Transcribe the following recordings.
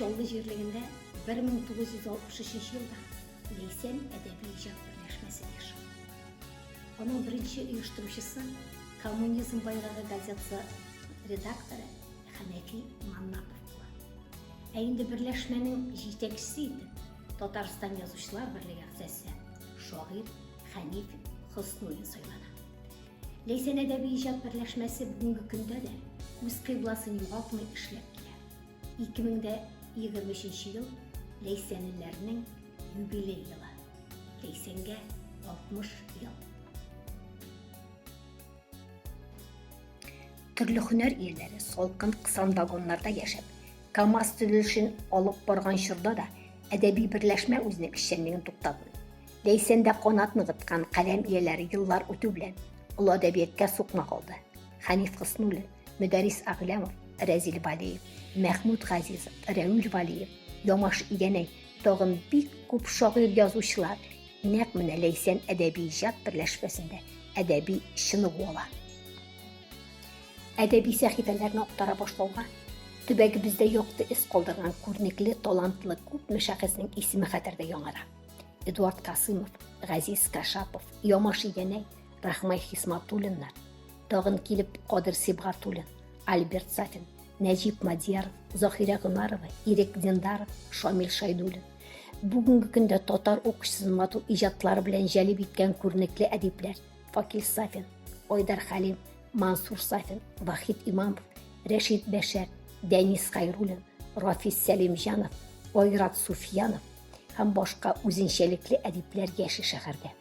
Чоллы жерлігінде 1963 жылда Лейсен әдеби ижад бірләшмәсе еші. Оның бірінші ұйыштырушысы Коммунизм байрағы газетасы редакторы Ханефи Маннапов болды. Әйінді бірләшмәнің жетекшісі еді Татарстан Yazıcılar Birliği әгзасы шағир Ханиф Хоснуллин сайлана. Лейсен әдеби ижад бірләшмәсе бүгінгі күнде де өз қибласын юғалтмай ішлеп келеді. 2023 жыл Лейсенлілерінің юбилей жылы. Лейсенге 60 жыл. Түрлі хөнәр иелері солқын қысан вагонларда яшап, КамАЗ төзелешен алып барган чорда да әдәби берләшмә үзенең эшчәнлеген туктатмый. Лейсенде канат ныгыткан каләм иеләре еллар үтү белән ул әдәбиятка сукма калды. Ханиф Хоснуллин, Мөдәррис Аглямов, Рәзил Валиев, Мәхмүд Газизов, Рәүл Валиев, Ямаш Игәнәй, тагын бик күп шагыйрь язучылар нәкъ менә Лейсен әдәби иҗат берләшмәсендә әдәби чыныгу ала. Әдәби сәхифәләрне актара башлауга төбәге бездә якты эз калдырган күренекле, талантлы күп мәшәхеснең исеме хәтердә яңара. Эдуард Касымов, Газиз Кашапов, Ямаш Игәнәй, Рахмай Хисматуллиннар, тагын килеп Кадыр Сибгатуллин, Альберт Сафин, Нәҗип Мадияров, Захира Гомарова, Ирек Диндаров, Шамил Шайдуллин. Бүгенге көндә татар укучысын матур иҗатлары белән җәлеп иткән күренекле әдипләр Факил Сафин, Ойдар Халим, Мансур Сафин, Вахид Имамов, Рәшид Бәшәр, Дәнис Хайруллин, Рафис Сәлимҗанов, Ойрат Суфьянов һәм башка үзенчәлекле әдипләр яши шәһәрдә.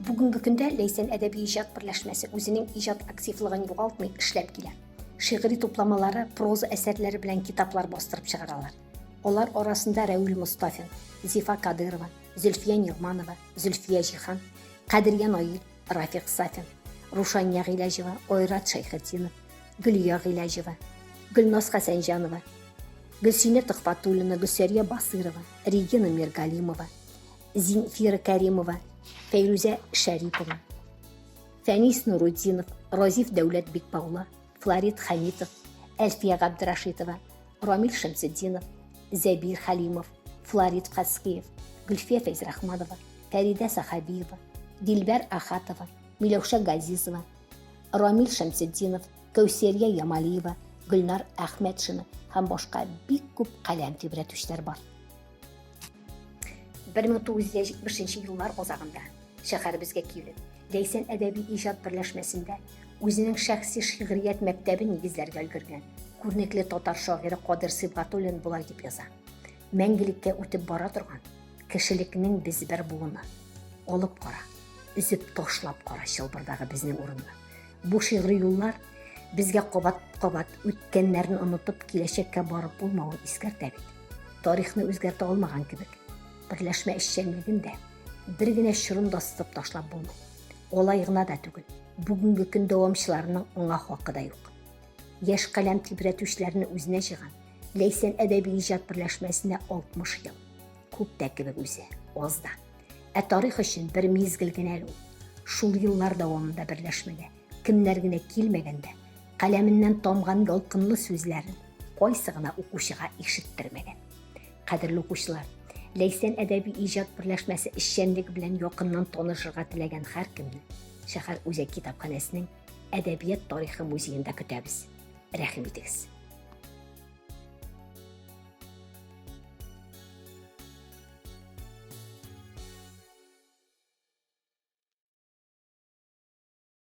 Бүгенге көндә Лейсен әдәби иҗат берләшмәсе үзенең иҗат активлыгын югалтмый эшләп килә. Шигъри тупламалары, проза әсәрләре белән китаплар бастырып чыгаралар. Алар арасында Рәүл Мустафин, Зифа Кадырова, Зөлфия Нигъманова, Зөлфия Җихан, Кадрия Наил, Рафик Сафин, Рушания Гыйләҗева, Ойрат Шәйхетдинов, Гөлия Гыйләҗева, Гөлназ Хәсәнҗанова, Гөлсинә Төхфәтуллина, Гөлсәрия Басырова, Регина Миргалимова, Зинфира Кәримова, Фәйрүзә Шәрипова, Фәнис Нуруддинов, Разиф Дәүләт Бикбаула, Флорид Хамитов, Әлфия Габдрашитова, Рамил Шәмсетдинов, Зәбир Халимов, Флорид Фасқиев, Гөлфия Фәйзрахманова, Фәрида Сахабиева, Дилбәр Ахатова, Миләүшә Газизова, Рамил Шәмсетдинов, Кәүсәрия Ямалиева, Гөлнар Әхмәтшина һәм башка бик күп каләм тибрәтүчләр бар. 1970 еллар азагында шәһәребезгә килеп, Лейсен әдәби иҗат берләшмәсендә үзенең шәхси шигърият мәктәбен нигезләргә өлгергән күренекле татар шагыйре Кадыр Сибгатуллин булай дип яза. Мәңгелеккә үтеп бара торган кешелекнең без бер буыны. Алып кара, үзеп ташлап кара чылбырдагы безнең урынны. Бу шигъри юллар безгә кабат-кабат үткәннәрне онытып киләчәккә барып булмавын искәртә бит. Тарихны үзгәртә алмаган кебек, берләшмә эшчәнлегендә бер генә чорын да сытып ташлап булмый. Алай гына да түгел, бүгенге көн дәвамчыларының аңа хакы да юк. Яшь каләм тибрәтүчләрне үзенә җыйган Лейсен әдәби иҗат берләшмәсенә 60 ел. Күп тә кебек үзе, аз да. Тарих өчен бер мизгел генә ул. Шул еллар дәвамында берләшмәгә кемнәр генә килмәгәндә, каләменнән тамган ялкынлы сүзләрен кайсы гына укучыга ишеттермәгән. Кадерле укучылар, Лейсен әдәби иҗат берләшмәсе эшчәнлеге белән якыннан танышырга теләгән һәркемне шәһәр үзәк китапханәсенең әдәбият тарихы музеенда көтәбез. Рәхим итегез.